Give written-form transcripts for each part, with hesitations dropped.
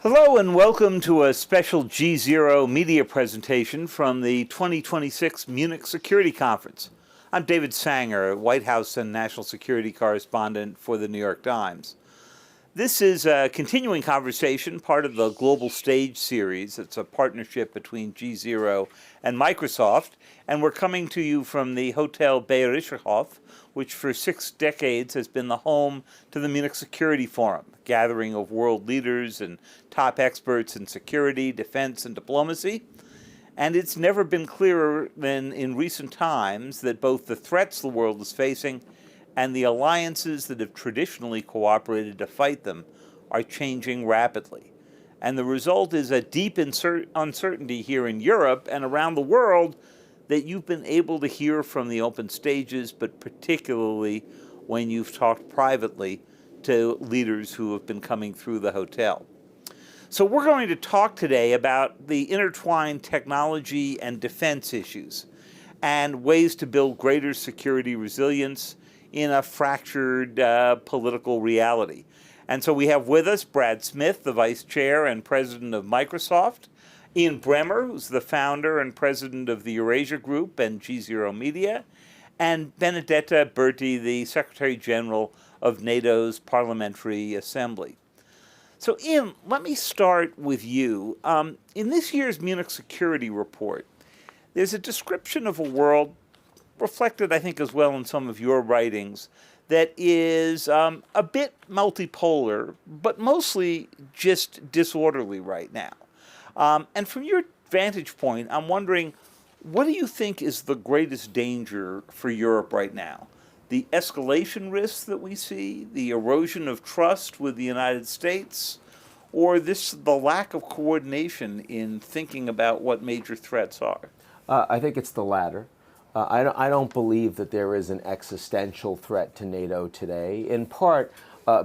Hello and welcome to a special GZERO media presentation from the 2026 Munich Security Conference. I'm David Sanger, White House and National Security Correspondent for the New York Times. This is a continuing conversation, part of the Global Stage series. It's a partnership between GZERO and Microsoft, and we're coming to you from the Hotel Bayerischer Hof, which for 6 decades has been the home to the Munich Security Forum, a gathering of world leaders and top experts in security, defense, and diplomacy. And it's never been clearer than in recent times that both the threats the world is facing and the alliances that have traditionally cooperated to fight them are changing rapidly. And the result is a deep uncertainty here in Europe and around the world that you've been able to hear from the open stages, but particularly when you've talked privately to leaders who have been coming through the hotel. So we're going to talk today about the intertwined technology and defense issues and ways to build greater security resilience in a fractured political reality. And so we have with us Brad Smith, the Vice Chair and President of Microsoft, Ian Bremer, who's the founder and president of the Eurasia Group and GZERO Media, and Benedetta Berti, the Secretary General of NATO's Parliamentary Assembly. So Ian, let me start with you. In this year's Munich Security Report, there's a description of a world reflected, I think, as well in some of your writings, that is a bit multipolar, but mostly just disorderly right now. And from your vantage point, I'm wondering, what do you think is the greatest danger for Europe right now? The escalation risks that we see, the erosion of trust with the United States, or the lack of coordination in thinking about what major threats are? I think it's the latter. I don't believe that there is an existential threat to NATO today, in part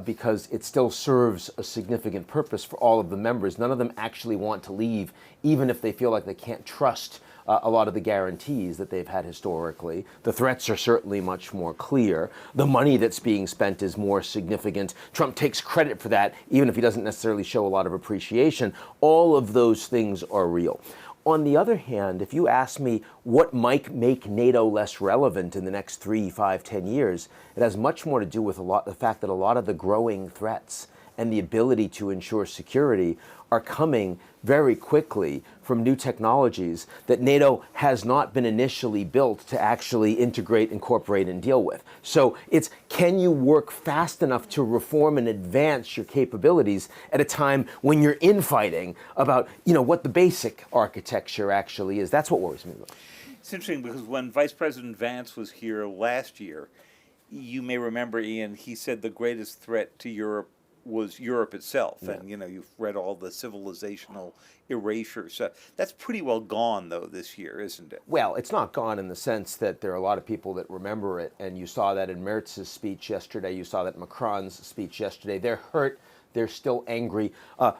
because it still serves a significant purpose for all of the members. None of them actually want to leave, even if they feel like they can't trust a lot of the guarantees that they've had historically. The threats are certainly much more clear. The money that's being spent is more significant. Trump takes credit for that, even if he doesn't necessarily show a lot of appreciation. All of those things are real. On the other hand, if you ask me what might make NATO less relevant in the next 3, 5, 10 years, it has much more to do with the fact that a lot of the growing threats and the ability to ensure security are coming very quickly from new technologies that NATO has not been initially built to actually integrate, incorporate, and deal with. So it's, can you work fast enough to reform and advance your capabilities at a time when you're infighting about, what the basic architecture actually is? That's what worries me most. It's interesting because when Vice President Vance was here last year, you may remember, Ian, he said the greatest threat to Europe was Europe itself. Yeah. And, you've read all the civilizational erasure. So that's pretty well gone, though, this year, isn't it? Well, it's not gone in the sense that there are a lot of people that remember it. And you saw that in Merz's speech yesterday. You saw that in Macron's speech yesterday. They're hurt. They're still angry.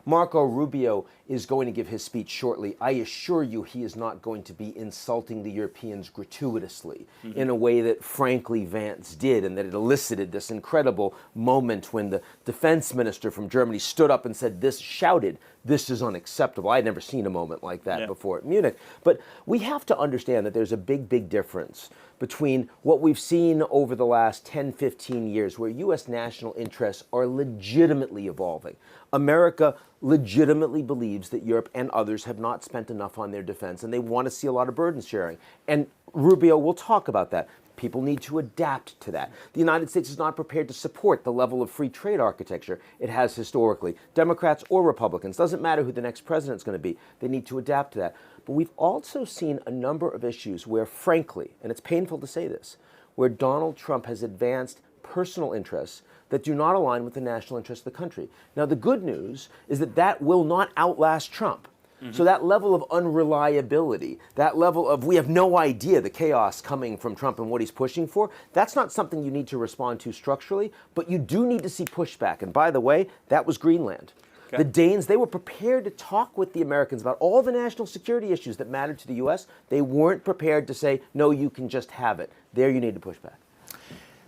Marco Rubio is going to give his speech shortly. I assure you he is not going to be insulting the Europeans gratuitously in a way that, frankly, Vance did, and that it elicited this incredible moment when the defense minister from Germany stood up and said shouted, "This is unacceptable." I had never seen a moment like that before at Munich. But we have to understand that there's a big, big difference between what we've seen over the last 10, 15 years, where U.S. national interests are legitimately evolving. America legitimately believes that Europe and others have not spent enough on their defense, and they want to see a lot of burden sharing. And Rubio will talk about that. People need to adapt to that. The United States is not prepared to support the level of free trade architecture it has historically. Democrats or Republicans, doesn't matter who the next president is going to be, they need to adapt to that. But we've also seen a number of issues where, frankly, and it's painful to say this, where Donald Trump has advanced personal interests that do not align with the national interests of the country. Now, the good news is that will not outlast Trump. So that level of unreliability, that level of we have no idea the chaos coming from Trump and what he's pushing for, that's not something you need to respond to structurally, but you do need to see pushback. And by the way, that was Greenland. Okay. The Danes, they were prepared to talk with the Americans about all the national security issues that mattered to the U.S. They weren't prepared to say, no, you can just have it. There you need to push back.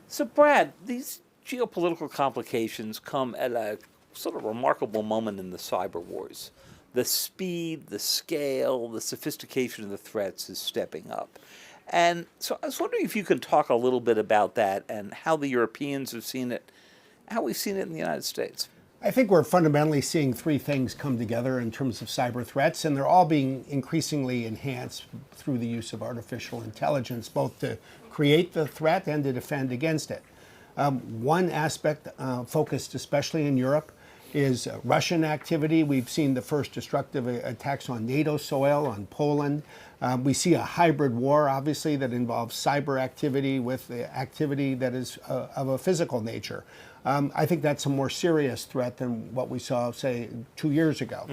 So, Brad, these geopolitical complications come at a sort of remarkable moment in the cyber wars. The speed, the scale, the sophistication of the threats is stepping up. And so I was wondering if you could talk a little bit about that and how the Europeans have seen it, how we've seen it in the United States. I think we're fundamentally seeing three things come together in terms of cyber threats, and they're all being increasingly enhanced through the use of artificial intelligence, both to create the threat and to defend against it. One aspect focused especially in Europe is Russian activity. We've seen the first destructive attacks on NATO soil, on Poland. We see a hybrid war, obviously, that involves cyber activity with the activity that is of a physical nature. I think that's a more serious threat than what we saw, say, 2 years ago.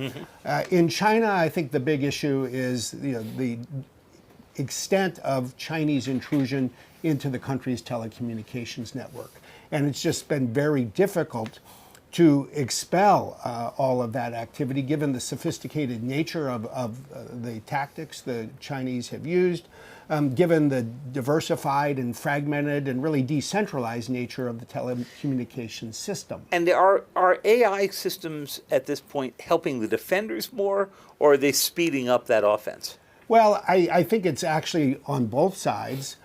In China, I think the big issue is the extent of Chinese intrusion into the country's telecommunications network. And it's just been very difficult to expel all of that activity, given the sophisticated nature of the tactics the Chinese have used, given the diversified and fragmented and really decentralized nature of the telecommunications system. And are AI systems at this point helping the defenders more, or are they speeding up that offense? Well, I think it's actually on both sides.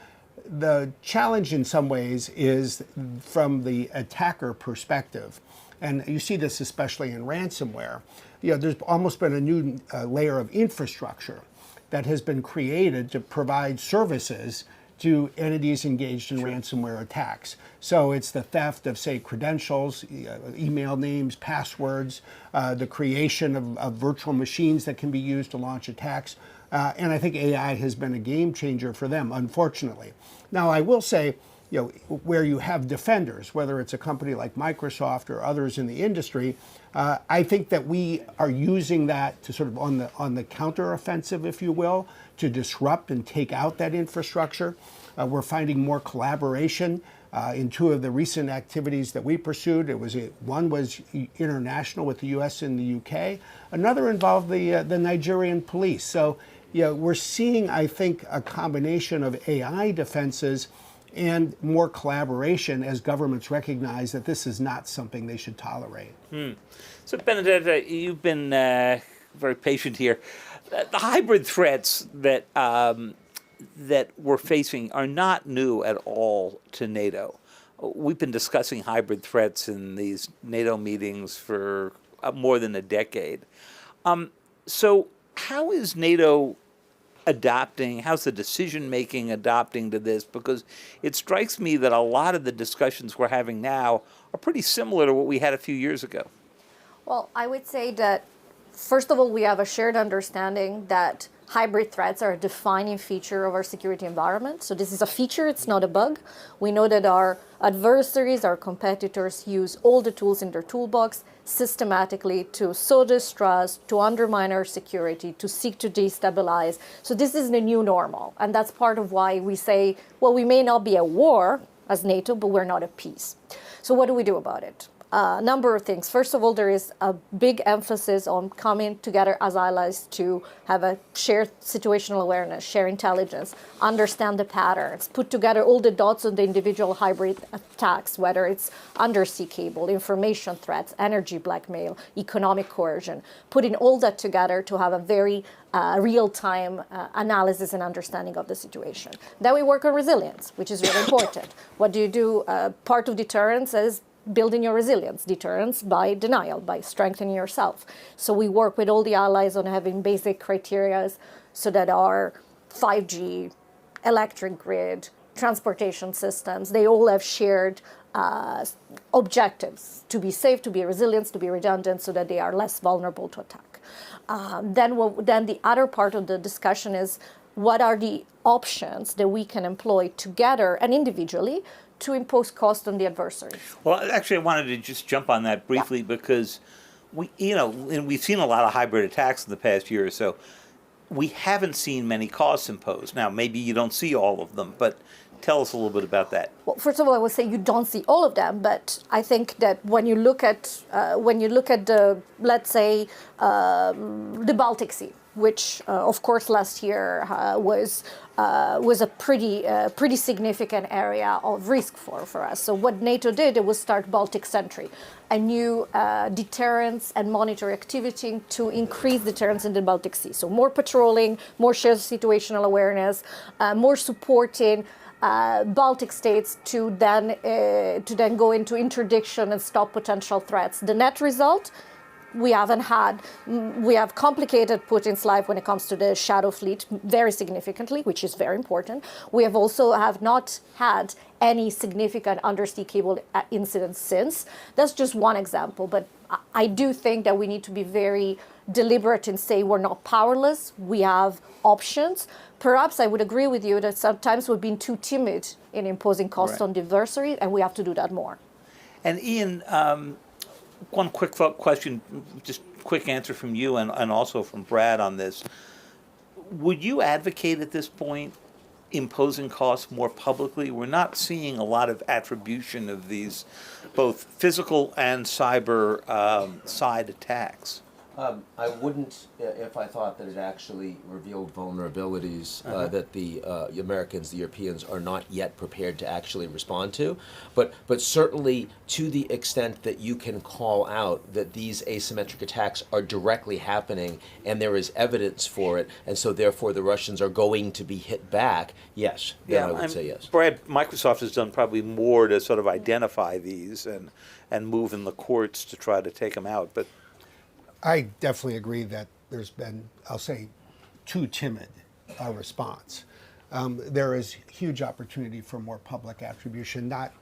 The challenge in some ways is from the attacker perspective. And you see this especially in ransomware. There's almost been a new layer of infrastructure that has been created to provide services to entities engaged in ransomware attacks. So it's the theft of, say, credentials, email names, passwords, the creation of virtual machines that can be used to launch attacks. And I think AI has been a game changer for them, unfortunately. Now, I will say, where you have defenders, whether it's a company like Microsoft or others in the industry, I think that we are using that to sort of on the counteroffensive, if you will, to disrupt and take out that infrastructure. We're finding more collaboration in two of the recent activities that we pursued. One was international with the U.S. and the U.K. Another involved the Nigerian police. So, we're seeing, I think, a combination of AI defenses and more collaboration as governments recognize that this is not something they should tolerate. So, Benedetta, you've been very patient here. The hybrid threats that we're facing are not new at all to NATO. We've been discussing hybrid threats in these NATO meetings for more than a decade. So how is NATO adapting? How's the decision-making adapting to this? Because it strikes me that a lot of the discussions we're having now are pretty similar to what we had a few years ago. Well, I would say that, first of all, we have a shared understanding that hybrid threats are a defining feature of our security environment. So this is a feature, it's not a bug. We know that our adversaries, our competitors, use all the tools in their toolbox systematically to sow distrust, to undermine our security, to seek to destabilize. So this is the new normal. And that's part of why we say, well, we may not be at war as NATO, but we're not at peace. So what do we do about it? A number of things. First of all, there is a big emphasis on coming together as allies to have a shared situational awareness, share intelligence, understand the patterns, put together all the dots on the individual hybrid attacks, whether it's undersea cable, information threats, energy blackmail, economic coercion, putting all that together to have a very real-time analysis and understanding of the situation. Then we work on resilience, which is really important. What do you do? Part of deterrence is building your resilience. Deterrence by denial, by strengthening yourself. So we work with all the allies on having basic criteria so that our 5G, electric grid, transportation systems, they all have shared objectives to be safe, to be resilient, to be redundant, so that they are less vulnerable to attack. Then the other part of the discussion is what are the options that we can employ together and individually to impose cost on the adversary. Well, actually, I wanted to just jump on that briefly because we've seen a lot of hybrid attacks in the past year or so. We haven't seen many costs imposed. Now, maybe you don't see all of them, but tell us a little bit about that. Well, first of all, I would say you don't see all of them, but I think that when you look at the, let's say, the Baltic Sea, which of course last year was a pretty significant area of risk for us. So what NATO did, it was start Baltic Sentry, a new deterrence and monitoring activity to increase deterrence in the Baltic Sea. So more patrolling, more shared situational awareness, more supporting Baltic states to then go into interdiction and stop potential threats. The net result, we have complicated Putin's life when it comes to the shadow fleet very significantly, which is very important. We have not had any significant undersea cable incidents since. That's just one example, but I do think that we need to be very deliberate and say we're not powerless. We have options. Perhaps I would agree with you that sometimes we've been too timid in imposing costs on the adversary, and we have to do that more. And Ian, one quick question, just quick answer from you and also from Brad on this. Would you advocate at this point imposing costs more publicly? We're not seeing a lot of attribution of these both physical and cyber side attacks. I wouldn't if I thought that it actually revealed vulnerabilities that the Americans, the Europeans, are not yet prepared to actually respond to. But certainly to the extent that you can call out that these asymmetric attacks are directly happening and there is evidence for it, and so therefore the Russians are going to be hit back, yes, then I would say yes. Brad, Microsoft has done probably more to sort of identify these and move in the courts to try to take them out. But I definitely agree that there's been, I'll say, too timid a response. There is huge opportunity for more public attribution, not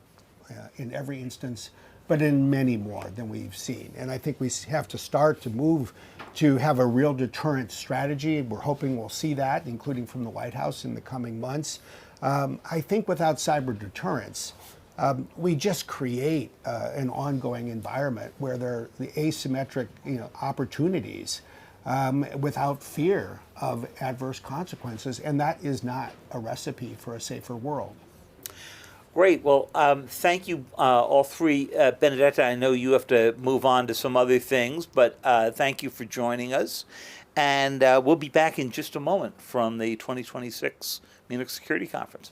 in every instance, but in many more than we've seen. And I think we have to start to move to have a real deterrent strategy. We're hoping we'll see that, including from the White House in the coming months. I think without cyber deterrence, we just create an ongoing environment where there are the asymmetric, opportunities without fear of adverse consequences, and that is not a recipe for a safer world. Great. Well, thank you, all three. Benedetta, I know you have to move on to some other things, but thank you for joining us. And we'll be back in just a moment from the 2026 Munich Security Conference.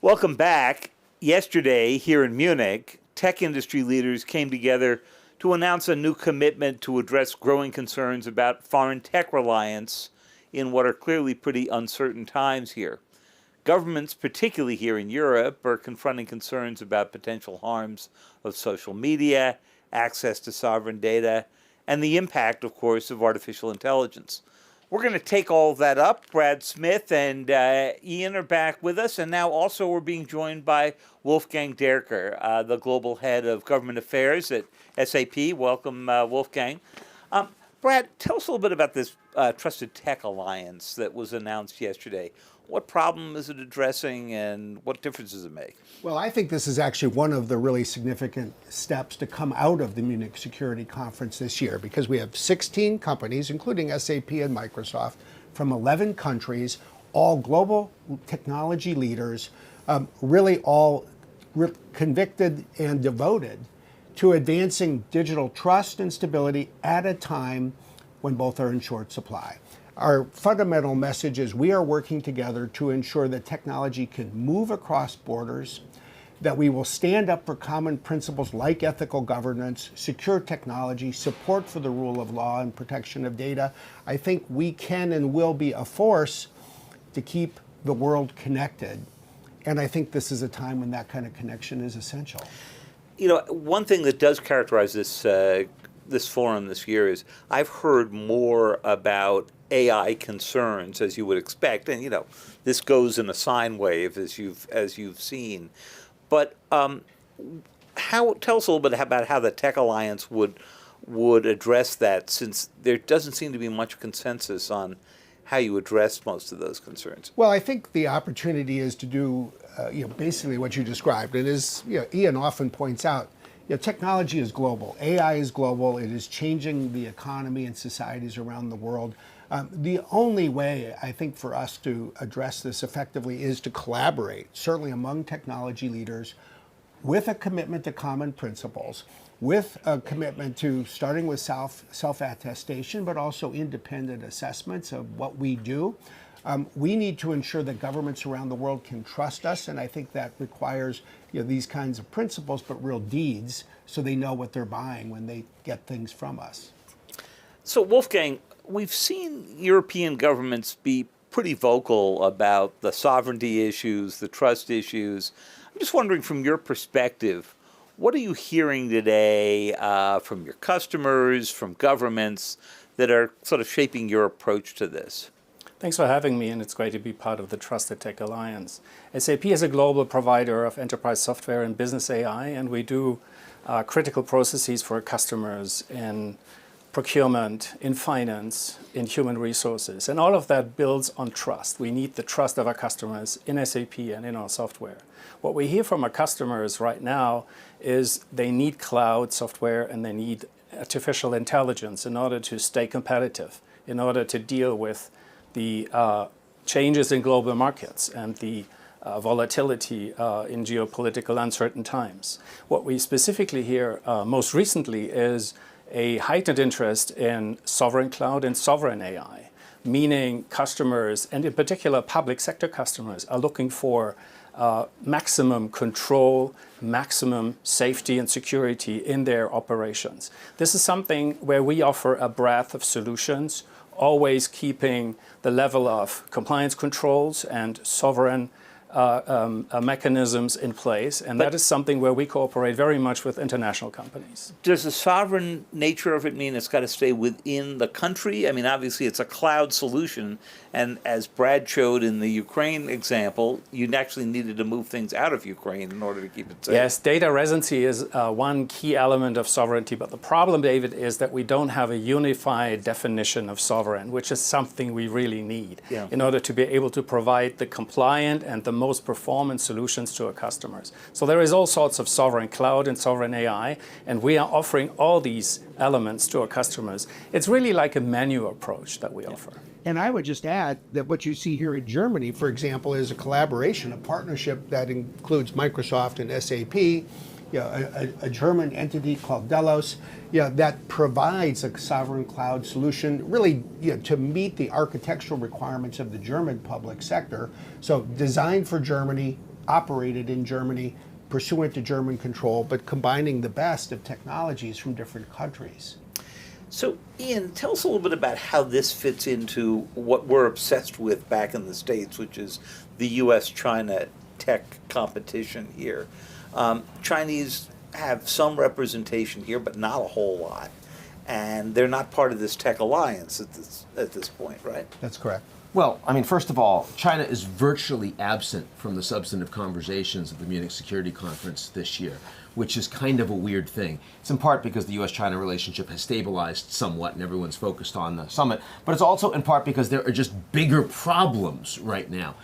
Welcome back. Yesterday, here in Munich, tech industry leaders came together to announce a new commitment to address growing concerns about foreign tech reliance in what are clearly pretty uncertain times here. Governments, particularly here in Europe, are confronting concerns about potential harms of social media, access to sovereign data, and the impact, of course, of artificial intelligence. We're going to take all of that up. Brad Smith and Ian are back with us, and now also we're being joined by Wolfgang Derker, the Global Head of Government Affairs at SAP. Welcome, Wolfgang. Brad, tell us a little bit about this Trusted Tech Alliance that was announced yesterday. What problem is it addressing, and what difference does it make? Well, I think this is actually one of the really significant steps to come out of the Munich Security Conference this year, because we have 16 companies, including SAP and Microsoft, from 11 countries, all global technology leaders, really all convicted and devoted to advancing digital trust and stability at a time when both are in short supply. Our fundamental message is we are working together to ensure that technology can move across borders, that we will stand up for common principles like ethical governance, secure technology, support for the rule of law, and protection of data. I think we can and will be a force to keep the world connected. And I think this is a time when that kind of connection is essential. One thing that does characterize this forum this year is I've heard more about AI concerns, as you would expect, and this goes in a sine wave as you've seen. But tell us a little bit about how the Tech Alliance would address that, since there doesn't seem to be much consensus on how you address most of those concerns. Well, I think the opportunity is to do basically what you described. And as Ian often points out, technology is global. AI is global. It is changing the economy and societies around the world. The only way, I think, for us to address this effectively is to collaborate, certainly among technology leaders, with a commitment to common principles, with a commitment to starting with self-attestation, but also independent assessments of what we do. We need to ensure that governments around the world can trust us, and I think that requires these kinds of principles, but real deeds, so they know what they're buying when they get things from us. So, Wolfgang, we've seen European governments be pretty vocal about the sovereignty issues, the trust issues. I'm just wondering, from your perspective, what are you hearing today from your customers, from governments, that are sort of shaping your approach to this? Thanks for having me, and it's great to be part of the Trusted Tech Alliance. SAP is a global provider of enterprise software and business AI, and we do critical processes for customers in procurement, in finance, in human resources. And all of that builds on trust. We need the trust of our customers in SAP and in our software. What we hear from our customers right now is they need cloud software and they need artificial intelligence in order to stay competitive, in order to deal with the changes in global markets and the volatility in geopolitical uncertain times. What we specifically hear most recently is a heightened interest in sovereign cloud and sovereign AI, meaning customers, and in particular public sector customers, are looking for maximum control, maximum safety and security in their operations. This is something where we offer a breadth of solutions, always keeping the level of compliance controls and sovereign mechanisms in place, and that is something where we cooperate very much with international companies. Does the sovereign nature of it mean it's got to stay within the country? I mean, obviously it's a cloud solution, and as Brad showed in the Ukraine example, you actually needed to move things out of Ukraine in order to keep it safe. Yes, data residency is one key element of sovereignty, but the problem, David, is that we don't have a unified definition of sovereign, which is something we really need in order to be able to provide the compliant and the most performance solutions to our customers. So there is all sorts of sovereign cloud and sovereign AI, and we are offering all these elements to our customers. It's really like a menu approach that we offer. And I would just add that what you see here in Germany, for example, is a collaboration, a partnership that includes Microsoft and SAP, a German entity called Delos, that provides a sovereign cloud solution, really to meet the architectural requirements of the German public sector. So designed for Germany, operated in Germany, pursuant to German control, but combining the best of technologies from different countries. So, Ian, tell us a little bit about how this fits into what we're obsessed with back in the States, which is the U.S.-China tech competition here. Chinese have some representation here, but not a whole lot. And they're not part of this tech alliance at this point, right? That's correct. Well, I mean, first of all, China is virtually absent from the substantive conversations of the Munich Security Conference this year, which is kind of a weird thing. It's in part because the U.S.-China relationship has stabilized somewhat and everyone's focused on the summit, but it's also in part because there are just bigger problems right now.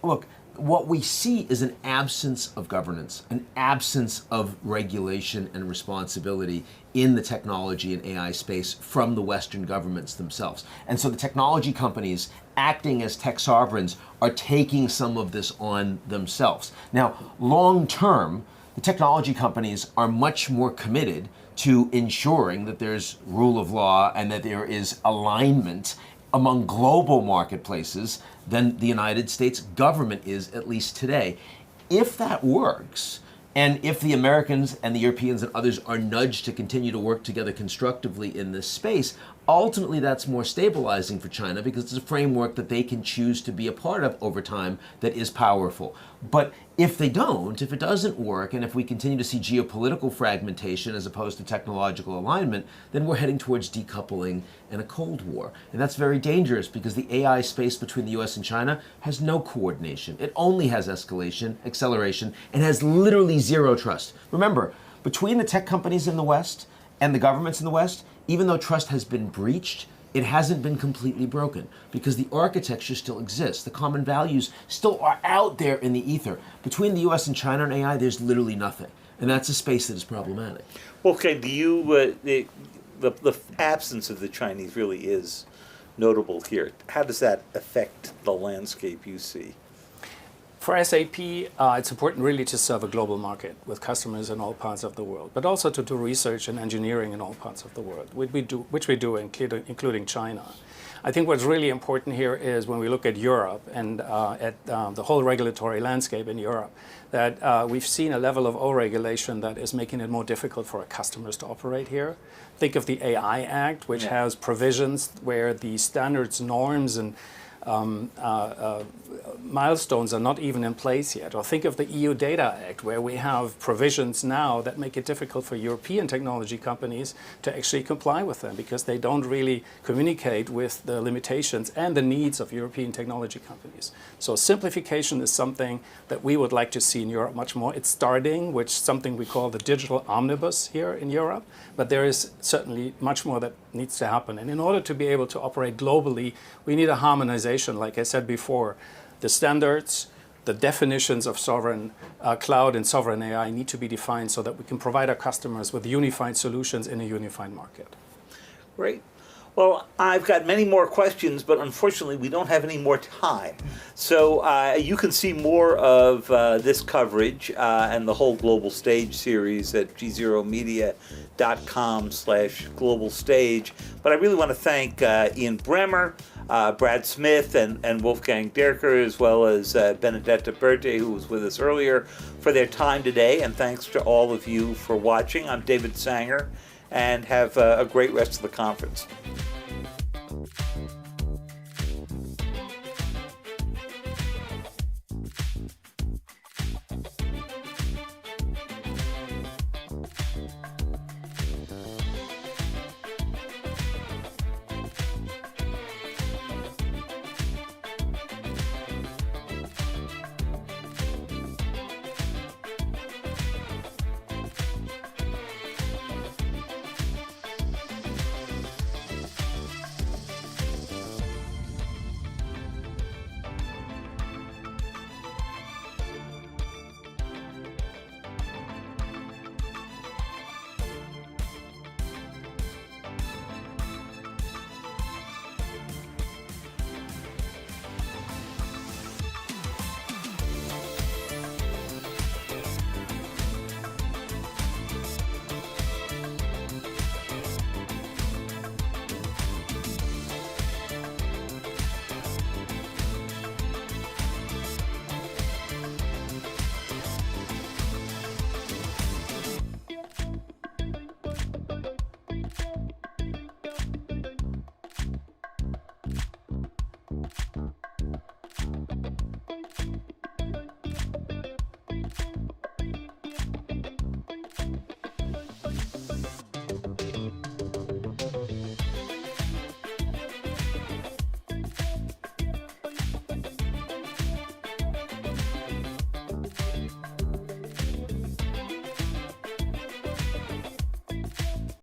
Look, what we see is an absence of governance, an absence of regulation and responsibility in the technology and AI space from the Western governments themselves. And so the technology companies acting as tech sovereigns are taking some of this on themselves. Now, long term, the technology companies are much more committed to ensuring that there's rule of law and that there is alignment among global marketplaces than the United States government is, at least today. If that works, and if the Americans and the Europeans and others are nudged to continue to work together constructively in this space, ultimately that's more stabilizing for China because it's a framework that they can choose to be a part of over time that is powerful. But if they don't, if it doesn't work, and if we continue to see geopolitical fragmentation as opposed to technological alignment, then we're heading towards decoupling and a Cold War. And that's very dangerous because the AI space between the US and China has no coordination. It only has escalation, acceleration, and has literally zero trust. Remember, between the tech companies in the West and the governments in the West, even though trust has been breached, it hasn't been completely broken because the architecture still exists. The common values still are out there in the ether. Between the US and China and AI, there's literally nothing. And that's a space that is problematic. Okay, do you, the absence of the Chinese really is notable here. How does that affect the landscape you see? For SAP, it's important really to serve a global market with customers in all parts of the world, but also to do research and engineering in all parts of the world, which we do including China. I think what's really important here is when we look at Europe and at the whole regulatory landscape in Europe, that we've seen a level of regulation that is making it more difficult for our customers to operate here. Think of the AI Act, which has provisions where the standards, norms, and milestones are not even in place yet. Or think of the EU Data Act, where we have provisions now that make it difficult for European technology companies to actually comply with them because they don't really communicate with the limitations and the needs of European technology companies. So simplification is something that we would like to see in Europe much more. It's starting with something we call the digital omnibus here in Europe, but there is certainly much more that needs to happen. And in order to be able to operate globally, we need a harmonization, like I said before. The standards, the definitions of sovereign cloud and sovereign AI need to be defined so that we can provide our customers with unified solutions in a unified market. Great. Well, I've got many more questions, but unfortunately we don't have any more time. So you can see more of this coverage and the whole Global Stage series at gzeromedia.com/global stage. But I really want to thank Ian Bremer, Brad Smith, and Wolfgang Derker, as well as Benedetta Berti, who was with us earlier, for their time today. And thanks to all of you for watching. I'm David Sanger, and have a great rest of the conference.